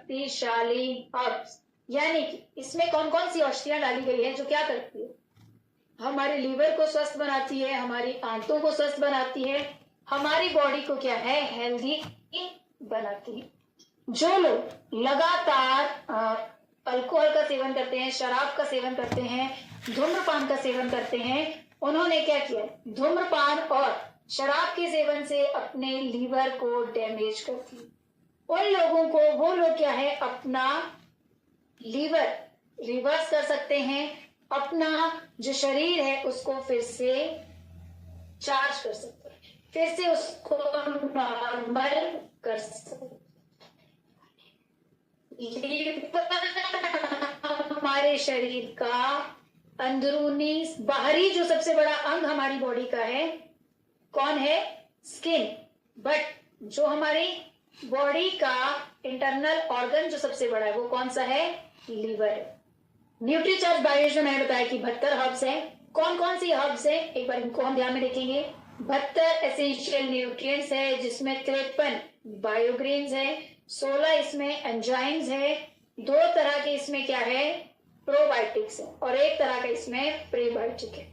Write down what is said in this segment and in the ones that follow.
शक्तिशाली हर्ब्स, यानी कि इसमें कौन कौन सी औषधियां डाली गई है जो क्या करती है, हमारे लीवर को स्वस्थ बनाती है, हमारी आंतों को स्वस्थ बनाती है, हमारी बॉडी को क्या है, हेल्दी बनाती है। जो लोग लगातार अल्कोहल का सेवन करते हैं, शराब का सेवन करते हैं, धूम्रपान का सेवन करते हैं, उन्होंने क्या किया, धूम्रपान और शराब के सेवन से अपने लीवर को डैमेज करती है। उन लोगों को, वो लोग क्या है, अपना लीवर रिवर्स कर सकते हैं, अपना जो शरीर है उसको फिर से चार्ज कर सकते हैं, फिर से उसको नॉर्मल कर सकते हैं। हमारे शरीर का अंदरूनी बाहरी जो सबसे बड़ा अंग हमारी बॉडी का है, कौन है, स्किन। बट जो हमारी बॉडी का इंटरनल ऑर्गन जो सबसे बड़ा है वो कौन सा है, लीवर है। न्यूट्रीचार्ज बायोज में मैंने बताया कि 72 हर्ब्स हैं। कौन कौन सी हर्ब्स हैं, एक बार इनको हम ध्यान में देखेंगे। 72 एसेंशियल न्यूट्रिएंट्स है, जिसमें 53 बायोग्रेन्स है, 16 इसमें एंजाइम्स है, 2 तरह के इसमें क्या है, प्रोबायोटिक्स है, और 1 तरह का इसमें प्रीबायोटिक है।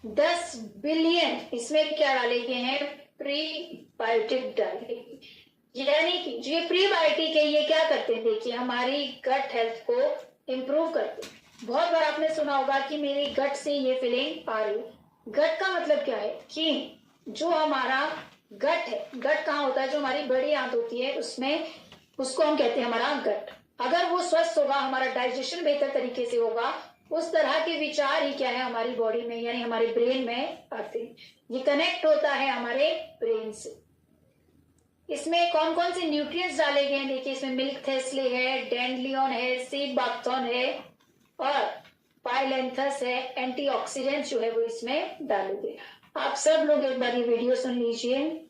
10 बिलियन इसमें क्या डाले गए हैं, प्रीबायोटिक डाले गए, यानी कि जो ये प्रीबायोटिक है ये क्या करते हैं, देखिए हमारी गट हेल्थ को इंप्रूव करते हैं। बहुत बार आपने सुना होगा कि मेरी गट से ये फीलिंग आ रही है। गट का मतलब क्या है कि जो हमारा गट है, गट कहाँ होता है, जो हमारी बड़ी आंत होती है उसमें, उसको हम कहते हैं हमारा गट। अगर वो स्वस्थ होगा, हमारा डाइजेशन बेहतर तरीके से होगा, उस तरह के विचार ही क्या है हमारी बॉडी में, यानी हमारे ब्रेन में आते हैं। ये कनेक्ट होता है हमारे ब्रेन से। इसमें कौन कौन से न्यूट्रिएंट्स डाले गए हैं, देखिए इसमें मिल्क थेस्ले है, डैंडलियन है, सीड बाक्थोन है और पाइलेंथस है। एंटीऑक्सीडेंट्स जो है वो इसमें डाले गए। आप सब लोग एक बार ये वीडियो सुन लीजिए।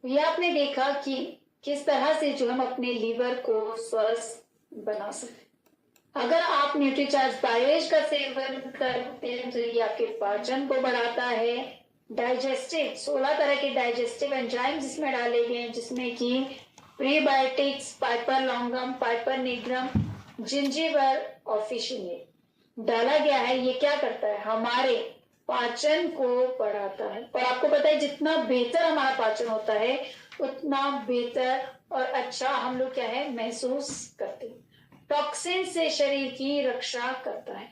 ये आपने देखा कि किस तरह से जो हम अपने लीवर को स्वस्थ बना सकते। अगर आप न्यूट्रीचार्ज बायोएज का सेवन करते हैं तो ये आपके पाचन को बढ़ाता है। डाइजेस्टिव 16 तरह के डाइजेस्टिव एंजाइम्स इसमें डाले गए हैं, जिसमें कि prebiotics, Piper longum, Piper nigrum, Zingiber और फिशिनिल डाला गया है। ये क्या करता है, हमारे पाचन को बढ़ाता है। और आपको पता है जितना बेहतर हमारा पाचन होता है उतना बेहतर और अच्छा हम लोग क्या है महसूस करते हैं। टॉक्सिन से शरीर की रक्षा करता है।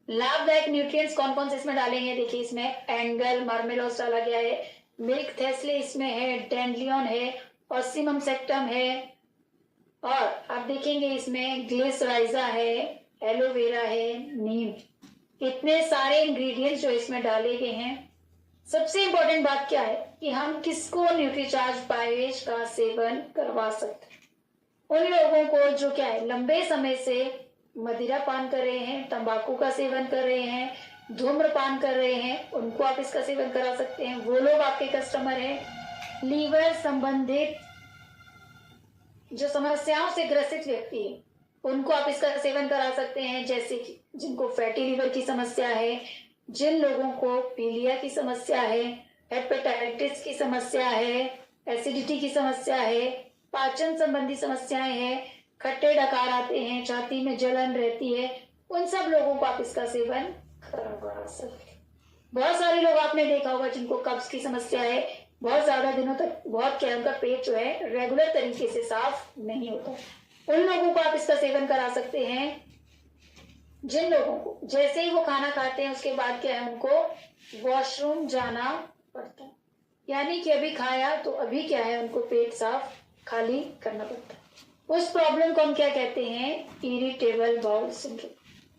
लाभदायक न्यूट्रिएंट्स कौन कौन से इसमें डाले हैं, देखिए इसमें एंगल मार्मेलोस डाला गया है, मिल्क थेस्ले इसमें है, डैंडलियन है, ऑसिमम सेक्टम है, और आप देखेंगे इसमें ग्लिसराइजा है, एलोवेरा है, नीम। इतने सारे इंग्रेडिएंट्स जो इसमें डाले गए हैं। सबसे इंपॉर्टेंट बात क्या है कि हम किसको न्यूट्रीचार्ज बायोएज का सेवन करवा सकते हैं। उन लोगों को जो क्या है लंबे समय से मदिरा पान कर रहे हैं, तंबाकू का सेवन कर रहे हैं, धूम्रपान कर रहे हैं, उनको आप इसका सेवन करा सकते हैं। वो लोग आपके कस्टमर हैं। लीवर संबंधित जो समस्याओं से ग्रसित व्यक्ति है उनको आप इसका सेवन करा सकते हैं, जैसे कि जिनको फैटी लीवर की समस्या है, जिन लोगों को पीलिया की समस्या है, हेपेटाइटिस की समस्या है, एसिडिटी की समस्या है, पाचन संबंधी समस्याएं हैं, खट्टे डकार आते हैं, छाती में जलन रहती है, उन सब लोगों को आप इसका सेवन करवा सकते हैं। बहुत सारे लोग आपने देखा होगा जिनको कब्ज की समस्या है, बहुत ज्यादा दिनों तक बहुत क्या उनका पेट जो है रेगुलर तरीके से साफ नहीं होता, उन लोगों को आप इसका सेवन करा सकते हैं। जिन लोगों को जैसे ही वो खाना खाते हैं उसके बाद क्या है उनको वॉशरूम जाना पड़ता है, यानी कि अभी खाया तो अभी क्या है उनको पेट साफ खाली करना पड़ता है। उस प्रॉब्लम को हम क्या कहते हैं, इरिटेबल बाउल सिंड्रोम।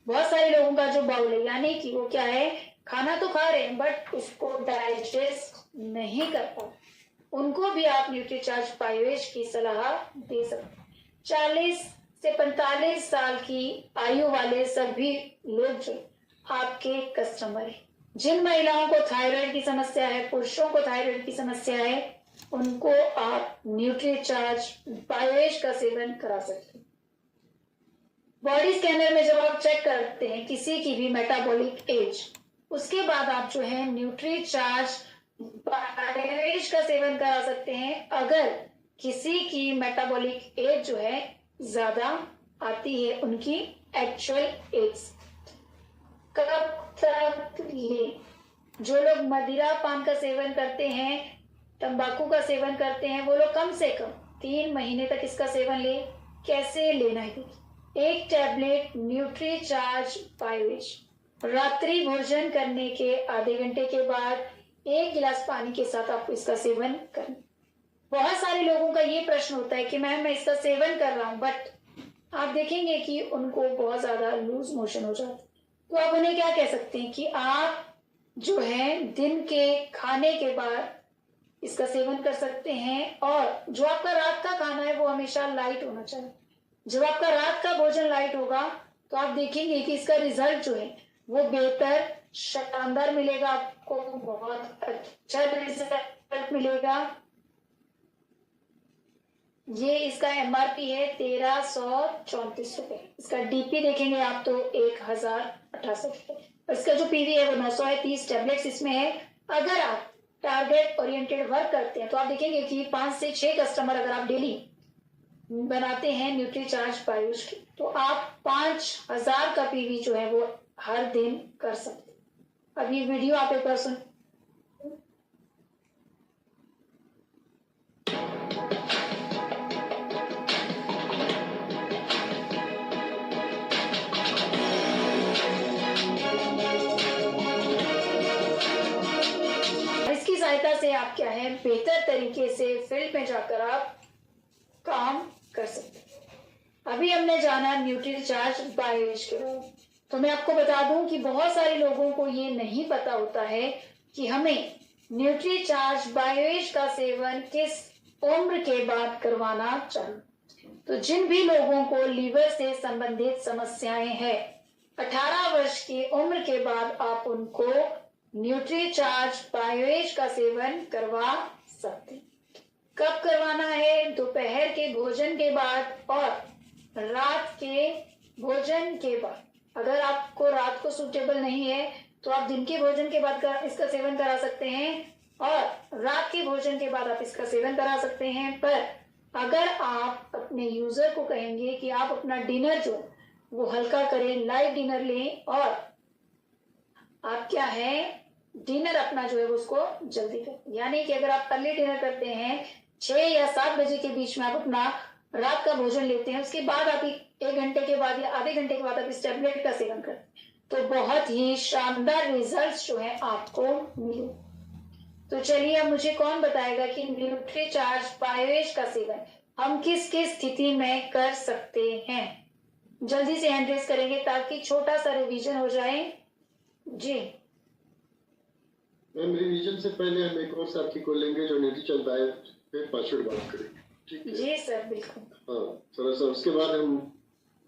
बहुत सारे लोगों का जो बाउल है, यानी कि वो क्या है खाना तो खा रहे हैं बट उसको डाइजेस्ट नहीं कर पाते, उनको भी आप न्यूट्रीचार्ज बायोएज की सलाह दे सकते हैं। 40 से 45 साल की आयु वाले सभी लोग जो आपके कस्टमर हैं, जिन महिलाओं को थायराइड की समस्या है, पुरुषों को थायराइड की समस्या है, उनको आप न्यूट्रीचार्ज बायोएज का सेवन करा सकते हैं। बॉडी स्कैनर में जब आप चेक करते हैं किसी की भी मेटाबॉलिक एज, उसके बाद आप जो है न्यूट्रीचार्ज बायोएज का सेवन करा सकते हैं अगर किसी की मेटाबॉलिक एज जो है ज्यादा आती है उनकी एक्चुअल एज। कब तक ले? जो लोग मदिरा पान का सेवन करते हैं, तंबाकू का सेवन करते हैं, वो लोग कम से कम 3 महीने तक इसका सेवन ले। कैसे लेना है? एक टैबलेट न्यूट्रीचार्ज बायोएज रात्रि भोजन करने के आधे घंटे के बाद 1 गिलास पानी के साथ आप इसका सेवन करें। बहुत सारे लोगों का ये प्रश्न होता है कि मैम मैं इसका सेवन कर रहा हूं, बट आप देखेंगे कि उनको बहुत ज्यादा लूज मोशन हो जाता है। तो आप उन्हें क्या कह सकते हैं कि आप जो है दिन के खाने के बाद इसका सेवन कर सकते हैं, और जो आपका रात का खाना है वो हमेशा लाइट होना चाहिए। जब आपका रात का भोजन लाइट होगा तो आप देखेंगे कि इसका रिजल्ट जो है वो बेहतर, शानदार मिलेगा, आपको बहुत अच्छा रिजल्ट मिलेगा। ये इसका एमआरपी है 1334 रुपए। इसका डीपी देखेंगे आप तो 1068 रुपए। इसका जो पीवी है वो 900 है। 30 टैबलेट्स इसमें है। अगर आप टारगेट ओरिएंटेड वर्क करते हैं तो आप देखेंगे कि 5 से 6 कस्टमर अगर आप डेली बनाते हैं न्यूट्रीचार्ज बायोएज की, तो आप 5000 का पीवी जो है वो हर दिन कर सकते हैं। अब ये वीडियो आप एक बार सुन। इसकी सहायता से आप क्या है बेहतर तरीके से फील्ड में जाकर आप काम कर सकते हैं। अभी हमने जाना न्यूट्रीचार्ज बायोएज के बारे में, तो मैं आपको बता दूं कि बहुत सारे लोगों को ये नहीं पता होता है कि हमें न्यूट्रीचार्ज बायोएज का सेवन किस उम्र के बाद करवाना चाहिए। तो जिन भी लोगों को लीवर से संबंधित समस्याएं हैं, 18 वर्ष की उम्र के बाद आप उनको न्यूट्रीचार्ज बायोएज का सेवन करवा सकते हैं। कब करवाना है? दोपहर के भोजन के बाद और रात के भोजन के बाद। अगर आपको रात को सूटेबल नहीं है तो आप दिन के भोजन के बाद इसका सेवन करा सकते हैं, और रात के भोजन के बाद आप इसका सेवन करा सकते हैं। पर अगर आप अपने यूजर को कहेंगे कि आप अपना डिनर जो वो हल्का करें, लाइट डिनर लें, और आप क्या है डिनर अपना जो है वो उसको जल्दी करें। यानी कि अगर आप अर्ली डिनर करते हैं 6 या 7 बजे के बीच में आप अपना रात का भोजन लेते हैं, उसके बाद आप 1 घंटे के बाद या आधे घंटे के बाद आप इस टैबलेट का सेवन करें, तो बहुत ही शानदार रिजल्ट्स जो है आपको मिले। तो चलिए अब मुझे कौन बताएगा कि न्यूट्रीचार्ज बायोएज का सेवन हम किस किस स्थिति में कर सकते हैं। जल्दी से हैंड रेज करेंगे ताकि छोटा सा रिवीजन हो जाए। जी मैम, रिवीजन से पहले हम एक और साथी को लेंगे जो न्यूट्रीचार्ज बायोएज पे पासवर्ड बात करेंगे। ठीक है जी सर, बिल्कुल। हाँ, थोड़ा सा उसके बाद हम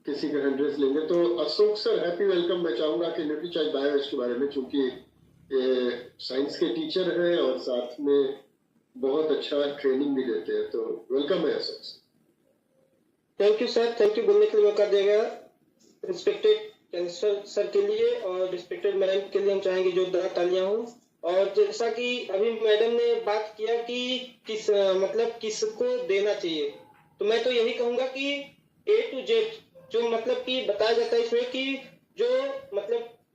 किसी का हैंड रेज लेंगे। तो अशोक सर, हैप्पी वेलकम। मैं चाहूंगा कि न्यूट्रीचार्ज बायोएज के बारे में, चूंकि ये साइंस के टीचर हैं और साथ में बहुत अच्छा ट्रेनिंग भी देते हैं, तो वेलकम है Ashok sir. Thank you sir, thank you बोलने के लिए मौका दिया गया। रिस्पेक्टेड कैंसर सर के लिए और रिस्पेक्टेड मैडम के लिए हम चाहेंगे जोरदार तालियां हो। और जैसा कि अभी मैडम ने बात किया कि किसको देना चाहिए, तो मैं तो यही कहूंगा कि A to Z जो कि बताया जाता है इसमें कि जो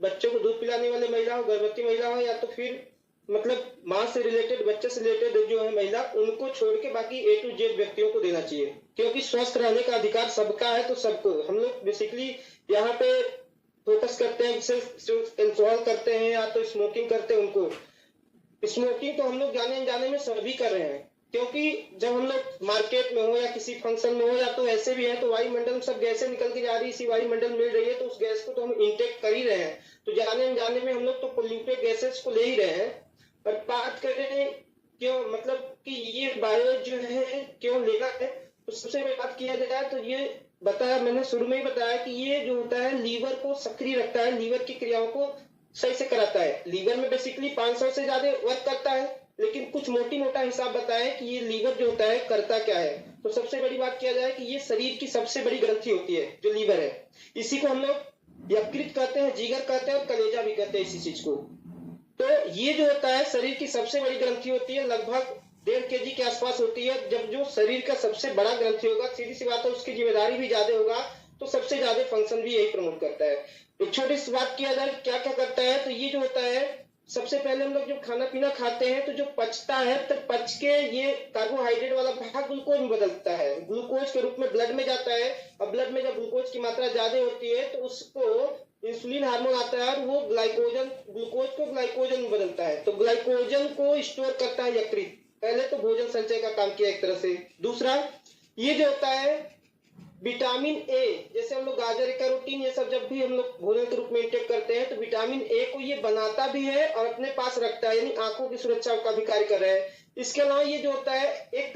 बच्चों को दूध पिलाने वाले महिला हो, गर्भवती महिला हो, या तो फिर माँ से रिलेटेड, बच्चे से रिलेटेड जो है महिला, उनको छोड़ के बाकी A to Z व्यक्तियों को देना चाहिए। क्योंकि स्वस्थ रहने का अधिकार सबका है, तो सबको हम लोग बेसिकली यहाँ पे फोकस करते हैं, सिर्फ इंस्टॉल करते हैं या तो स्मोकिंग करते हैं। उनको स्मोकिंग तो हम लोग जाने अनजाने में सभी कर रहे हैं, क्योंकि जब हम लोग मार्केट में हो या किसी फंक्शन में हो या तो ऐसे भी है तो वायुमंडल में सब गैसें निकल के जा रही है, इसी वायुमंडल मिल रही है, तो उस गैस को तो हम इंटेक कर ही रहे हैं। तो जाने अनजाने में हम लोग तो पोल्यूटेड गैसेस को ले ही रहे हैं। पर बात करें क्यों, मतलब कि ये बायो जो है क्यों लेगा है, तो सबसे पहले बात किया जाए तो ये बताया, मैंने शुरू में ही बताया कि ये जो होता है लीवर को सक्रिय रखता है, लीवर की क्रियाओं को सही से कराता है। लीवर में बेसिकली 500 से ज्यादा वर्क करता है, लेकिन कुछ मोटा हिसाब बताया कि ये लीवर जो होता है करता क्या है। तो सबसे बड़ी बात किया जाए कि ये शरीर की सबसे बड़ी ग्रंथि होती है जो लीवर है, इसी को हम लोग यकृत कहते हैं, जिगर कहते हैं और कलेजा भी कहते हैं इसी चीज को। तो ये जो होता है शरीर की सबसे बड़ी ग्रंथि होती है, लगभग 1.5 kg के आसपास होती है। जब जो शरीर का सबसे बड़ा ग्रंथि होगा, सीधी सी बात है उसकी जिम्मेदारी भी ज्यादा होगा, तो सबसे ज्यादा फंक्शन भी यही प्रमोट करता है। एक छोटी सी बात किया जाए क्या क्या करता है, तो ये जो होता है सबसे पहले हम लोग जब खाना पीना खाते हैं तो जो पचता है, तो पच के ये कार्बोहाइड्रेट वाला भाग ग्लूकोज में बदलता है, ग्लूकोज के रूप में ब्लड में जाता है। और ब्लड में जब ग्लूकोज की मात्रा ज्यादा होती है तो उसको इंसुलिन हार्मोन आता है और वो ग्लूकोज को ग्लाइकोजन में बदलता है। तो ग्लाइकोजन को स्टोर करता है यकृत। पहले तो भोजन संचय का काम किया एक तरह से। दूसरा ये जो होता है विटामिन ए, जैसे हम लोग गाजर, कैरोटीन, ये सब जब भी हम लोग भोजन के रूप में इंटेक करते हैं तो विटामिन ए को ये बनाता भी है और अपने पास रखता है, यानी आंखों की सुरक्षा का भी कार्य कर रहा है। इसके अलावा ये जो होता है एक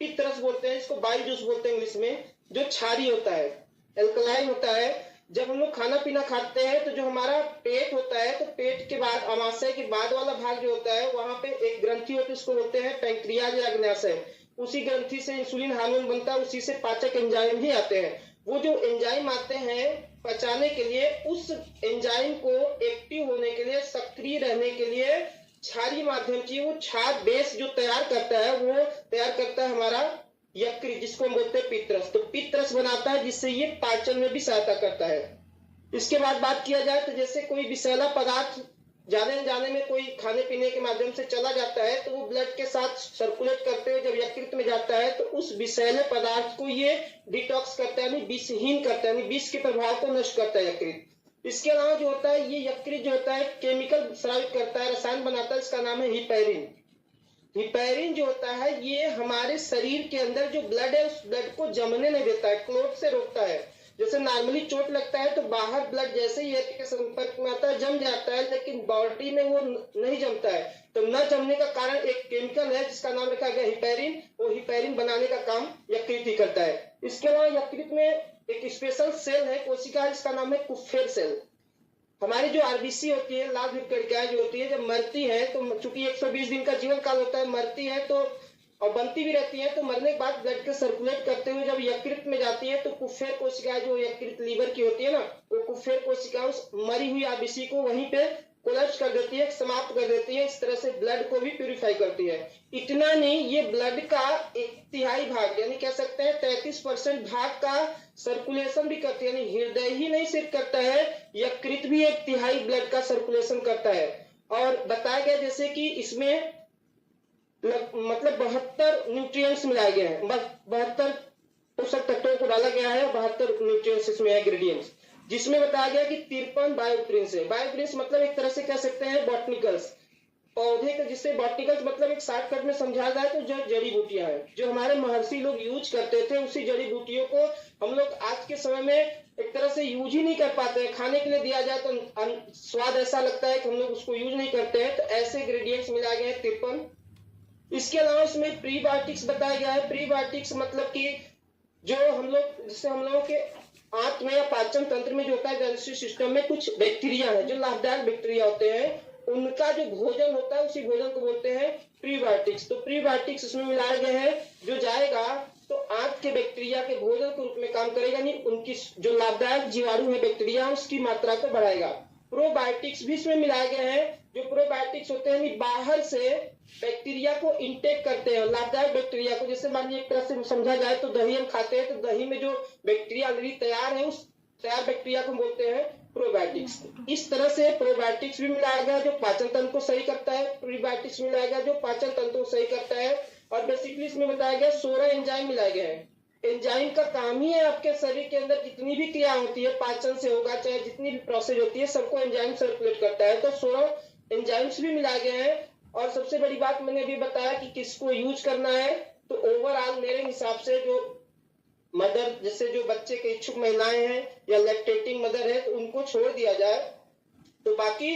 पित्त रस बोलते हैं, इसको बाइल जूस बोलते हैं इंग्लिश में, जो क्षारीय होता है, एल्कलाइन होता है। जब हम लोग खाना पीना खाते हैं तो जो हमारा पेट होता है, तो पेट के बाद अमाशय के बाद वाला भाग जो होता है वहां पे एक ग्रंथि होती है, उसको बोलते हैं पैंक्रियाज या अग्न्याशय। उसी ग्रंथि से इंसुलिन हार्मोन बनता है, उसी से पाचक एंजाइम भी आते हैं। वो जो एंजाइम आते हैं पचाने के लिए, उस एंजाइम को एक्टिव होने के लिए, सक्रिय रहने के लिए क्षारीय माध्यम चाहिए। वो क्षार बेस जो तैयार करता है वो तैयार करता है हमारा यकृत, जिसको हम बोलते हैं पित्तरस। तो पित्तरस बनाता है जिससे ये पाचन में भी सहायता करता है। इसके बाद बात किया जाए तो जैसे कोई विषैला पदार्थ जाने जाने में कोई खाने पीने के माध्यम से चला जाता है, तो वो ब्लड के साथ सर्कुलेट करते हुए जब यकृत में जाता है तो उस विषैले पदार्थ को ये डिटॉक्स करता है, यानी विषहीन करता है, यानी विष के प्रभाव को नष्ट करता है यकृत। इसके अलावा जो होता है ये यकृत जो होता है केमिकल स्रावित करता है, रसायन बनाता है, इसका नाम है हिपैरिन। हिपैरिन जो होता है ये हमारे शरीर के अंदर जो ब्लड है उस ब्लड को जमने नहीं देता है, क्लॉट से रोकता है। जैसे नॉर्मली चोट लगता है तो बाहर ब्लड जैसे ही के संपर्क में आता है जम जाता है, लेकिन बॉडी में वो नहीं जमता है। तो न जमने का कारण एक केमिकल है जिसका नाम रखा गया हिपैरिन। वो हिपैरिन बनाने का काम यकृत ही करता है। इसके अलावा यकृत में एक स्पेशल सेल है, कोशिका, जिसका नाम है कुफेर सेल। हमारी जो आरबीसी होती है, लाल रक्त जो होती है, जब मरती है तो चूंकि 120 दिन का जीवन काल होता है, मरती है तो और बनती भी रहती है, तो मरने के बाद ब्लड के सर्कुलेट करते हुए जब यकृत में जाती है तो कुफेर कोशिका जो यकृत लीवर की होती है ना, वो कुफेर कोशिका उस मरी हुई आरबीसी को वहीं पे कोलैप्स कर देती है, समाप्त कर देती है। इस तरह से ब्लड को भी प्यूरिफाई करती है। इतना नहीं, ये ब्लड का 1/3 भाग, यानी कह सकते हैं 33% भाग का सर्कुलेशन भी करती है। यानी हृदय ही नहीं सिर्फ करता है, यकृत भी 1/3 ब्लड का सर्कुलेशन करता है। और बताया गया जैसे कि इसमें मतलब 72 न्यूट्रिएंट्स मिलाए गए हैं, 72 पोषक तत्वों को डाला गया है, 72 न्यूट्रिएंट्स इसमें इंग्रेडिएंट्स, जिसमें बताया गया कि 53 बायोप्रिंस है। बायोप्रिंस मतलब एक तरह से कह सकते हैं बॉटनिकल्स, पौधे का, जिससे बॉटनिकल्स मतलब एक शॉर्टकट में समझा जाए तो जो जड़ी बूटियां हैं जो हमारे महर्षि लोग यूज करते थे, उसी जड़ी बूटियों को हम लोग आज के समय में एक तरह से यूज ही नहीं कर पाते हैं। खाने के लिए दिया जाए तो स्वाद ऐसा लगता है कि हम लोग उसको यूज नहीं करते हैं। तो ऐसे इंग्रेडिएंट्स मिलाए गए 53। इसके अलावा इसमें प्रीबायोटिक्स बताया गया है। प्रीबायोटिक्स मतलब कि जो हम लोग, जिससे हम लोगों के आंत में या पाचन तंत्र में जो होता है, डाइजेस्टिव सिस्टम में कुछ बैक्टीरिया है जो लाभदायक बैक्टीरिया होते हैं, उनका जो भोजन होता है उसी भोजन को बोलते हैं प्रीबायोटिक्स। तो प्रीबायोटिक्स इसमें मिलाए गए हैं, जो जाएगा तो आंत के बैक्टीरिया के भोजन के रूप में काम करेगा, नहीं उनकी जो लाभदायक जीवाणु है बैक्टीरिया उसकी मात्रा को बढ़ाएगा। प्रोबायोटिक्स भी इसमें मिलाए गए हैं। जो प्रोबायोटिक्स होते हैं बाहर से बैक्टीरिया को इंटेक करते हैं, लाभदायक बैक्टीरिया को। जैसे मान लीजिए एक तरह से समझा जाए तो दही हम खाते हैं, तो दही में जो बैक्टीरिया ऑलरेडी तैयार है, उस तैयार बैक्टीरिया को बोलते हैं प्रोबायोटिक्स। इस तरह से प्रोबायोटिक्स भी मिलाया गया जो पाचन तंत्र को सही करता है, प्रीबायोटिक्स मिलाया गया जो पाचन तंत्र को सही करता है। और बेसिकली इसमें बताया गया 16 एंजाइम मिलाए गए हैं। एंजाइम का काम ही है आपके शरीर के अंदर जितनी भी क्रिया होती है, पाचन से होगा चाहे जितनी भी प्रोसेस होती है, सबको एंजाइम सर्कुलेट करता है। तो 16 एंजाइम्स भी मिलाए गए हैं। और सबसे बड़ी बात मैंने अभी बताया कि किसको यूज करना है। तो ओवरऑल मेरे हिसाब से जो मदर, जैसे जो बच्चे के इच्छुक महिलाएं हैं या लैक्टेटिंग मदर है, तो उनको छोड़ दिया जाए। तो बाकी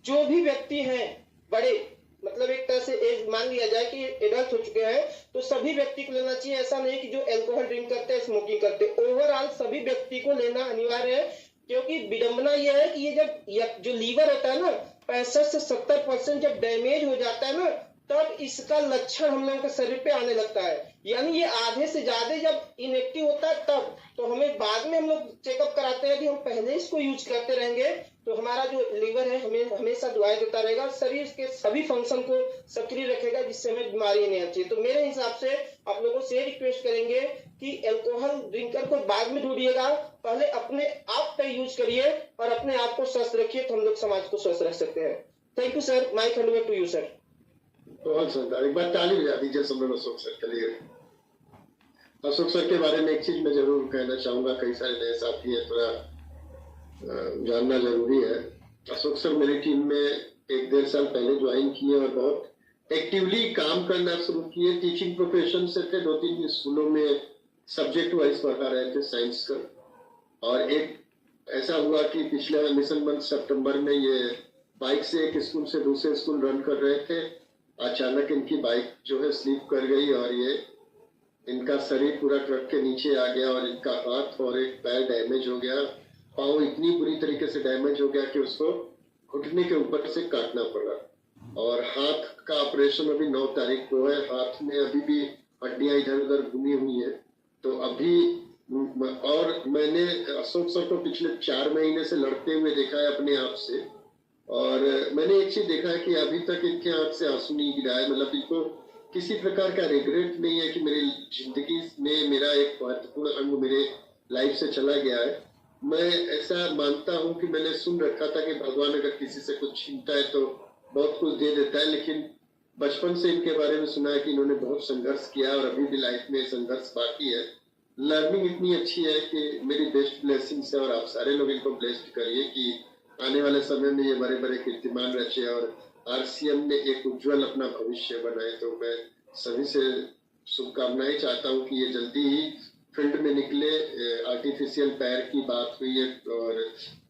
जो भी व्यक्ति हैं बड़े, मतलब एक तरह से एज मान लिया जाए कि एडल्ट हो चुके हैं, तो सभी व्यक्ति को लेना चाहिए। ऐसा नहीं कि जो अल्कोहल ड्रिंक करते हैं, स्मोकिंग करते हैं, ओवरऑल सभी व्यक्ति को लेना अनिवार्य है। क्योंकि विडंबना यह है कि ये जो लीवर होता है ना, 65 से 70% जब डैमेज हो जाता है ना, तब इसका लक्षण हम लोगों के शरीर पे आने लगता है। यानी ये आधे से ज्यादा जब इनएक्टिव होता है तब, तो हमें बाद में हम लोग चेकअप कराते हैं कि हम पहले इसको यूज करते रहेंगे तो हमारा जो लीवर है हमें हमेशा दुआएं देता रहेगा, शरीर के सभी फंक्शन को सक्रिय रखेगा, जिससे हमें बीमारी नहीं आती। तो मेरे हिसाब से आप लोगों से रिक्वेस्ट करेंगे कि अल्कोहल ड्रिंकर को बाद में ढूंढिएगा, पहले अपने आप पे यूज करिए और अपने आप को स्वस्थ रखिए, तो हम लोग समाज को स्वस्थ रख सकते हैं। Thank you sir, mike hand over to you sir. बहुत शानदार, एक बार ताली बजा दीजिए सब लोग अशोक सर के लिए। अशोक सर के बारे में एक चीज मैं जरूर कहना चाहूंगा, कई सारे नए साथी हैं, थोड़ा जानना जरूरी है। अशोक सर मेरी टीम में 1-1.5 साल पहले ज्वाइन किए और बहुत एक्टिवली काम करना शुरू किए। टीचिंग प्रोफेशन से थे, 2-3 स्कूलों में सब्जेक्ट वाइज पढ़ा रहे थे साइंस का। और एक ऐसा हुआ कि पिछले मिशन मंथ सितंबर में ये बाइक से एक स्कूल से दूसरे स्कूल रन कर रहे थे, अचानक इनकी बाइक जो है स्लिप कर गई और ये इनका शरीर पूरा ट्रक के नीचे आ गया और इनका हाथ और एक पैर डैमेज हो गया। पाँव इतनी बुरी तरीके से डैमेज हो गया कि उसको घुटने के ऊपर से काटना पड़ा। और हाथ का ऑपरेशन अभी 9 तारीख को है। हाथ में अभी भी हड्डियां इधर उधर घूमी हुई है। तो अभी और मैंने अशोक सर को पिछले 4 महीने से लड़ते हुए देखा है अपने आप से। और मैंने एक चीज देखा है कि अभी तक इनके आंख से आंसू नहीं गिरा है। मतलब इनको किसी प्रकार का रिग्रेट नहीं है कि मेरी जिंदगी में मेरा एक महत्वपूर्ण अंग मेरे लाइफ से चला गया है। मैं ऐसा मानता हूं कि मैंने सुन रखा था कि भगवान अगर किसी से कुछ छीनता है तो बहुत कुछ दे देता है, लेकिन बचपन से इनके बारे में सुना है कि इन्होंने बहुत संघर्ष किया और अभी भी लाइफ में संघर्ष बाकी है। लर्निंग इतनी अच्छी है कि मेरी बेस्ट ब्लेसिंग्स है और आप सारे लोग इनको ब्लेस्ड करिए कि आने वाले समय में ये बड़े बड़े कीर्तिमान रचे और आरसीएम में एक उज्जवल अपना भविष्य बनाए। तो मैं सभी से शुभकामनाएं चाहता हूं कि ये जल्दी ही फील्ड में निकले। आर्टिफिशियल पैर की बात हुई है और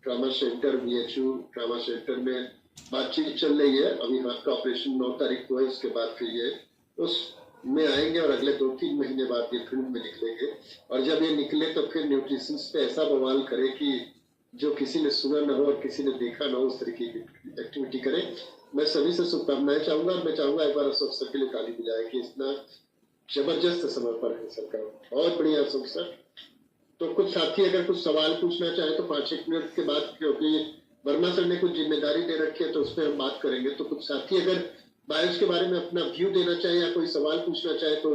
trauma centre BHU trauma centre में बातचीत चल रही है। अभी हाथ का ऑपरेशन 9 तारीख को है, उसके बाद फिर ये उसमें आएंगे और अगले 2-3 महीने बाद ये फील्ड में निकलेंगे। और जब ये निकले तो फिर न्यूट्रिशन पे ऐसा बवाल करे कि जो किसी ने सुना न हो और किसी ने देखा न हो, उस तरीके की एक्टिविटी करें। मैं सभी से शुभकामनाएं चाहूंगा और मैं चाहूंगा एक बार अशोक सर के लिए ताली बजाए कि इतना जबरदस्त समर्पण है सरकार। बहुत बढ़िया अशोक सर। तो कुछ साथी अगर कुछ सवाल पूछना चाहे तो 5-1 मिनट के बाद, क्योंकि वर्मा सर ने कुछ जिम्मेदारी दे रखी है तो उस पर हम बात करेंगे। तो कुछ साथी अगर बायोस के बारे में अपना व्यू देना चाहे या कोई सवाल पूछना चाहे तो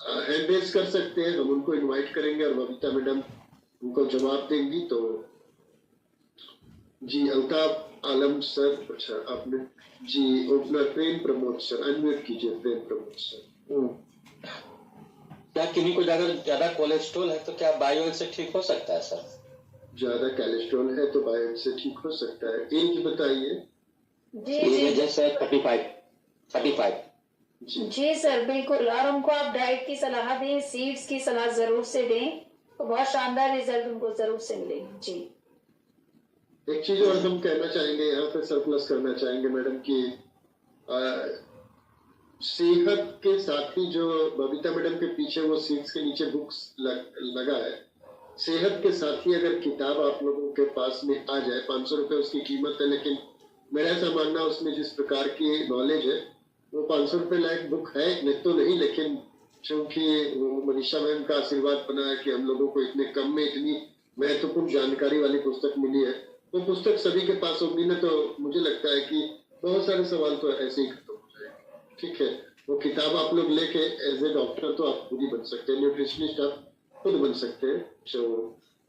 हैंड रेज कर सकते हैं, हम उनको इन्वाइट करेंगे और बबीता मैडम उनको जवाब देंगी। तो जी अल्ताफ आलम सर, अच्छा आपने जी ओपनर प्रेम प्रमोद सर, अनम्यूट कीजिए प्रेम प्रमोद सर। क्या किन्हीं को ज्यादा कोलेस्ट्रॉल है तो क्या बायोल से ठीक हो सकता है सर? ज्यादा कोलेस्ट्रॉल है तो बायोल से ठीक हो सकता है। एज बताइए। जी सर 35 जी सर, बिल्कुल। और उनको आप डाइट की सलाह दें, सीड्स की सलाह जरूर से दें, तो बहुत शानदार रिजल्ट उनको जरूर से मिलेंगे। जी एक चीज और हम कहना चाहेंगे यहाँ पे, सरप्लस करना चाहेंगे मैडम की सेहत के साथ ही जो बबीता मैडम के पीछे वो सीट्स के नीचे बुक्स लगा है, सेहत के साथ ही अगर किताब आप लोगों के पास में आ जाए, 500 रुपए उसकी कीमत है, लेकिन मेरा ऐसा मानना उसमें जिस प्रकार की नॉलेज है वो 500 रुपए लायक बुक है नहीं तो नहीं, लेकिन चूंकि मनीषा मैम का आशीर्वाद बना है कि हम लोगों को इतने कम में इतनी महत्वपूर्ण जानकारी वाली पुस्तक मिली है। वो पुस्तक सभी के पास होगी ना, तो मुझे लगता है कि बहुत सारे सवाल तो ऐसे ही खत्म हो जाएंगे। ठीक है, वो किताब आप लोग लेके एज ए डॉक्टर तो आप खुद ही बन सकते हैं, न्यूट्रिशनिस्ट आप खुद बन सकते हैं। जो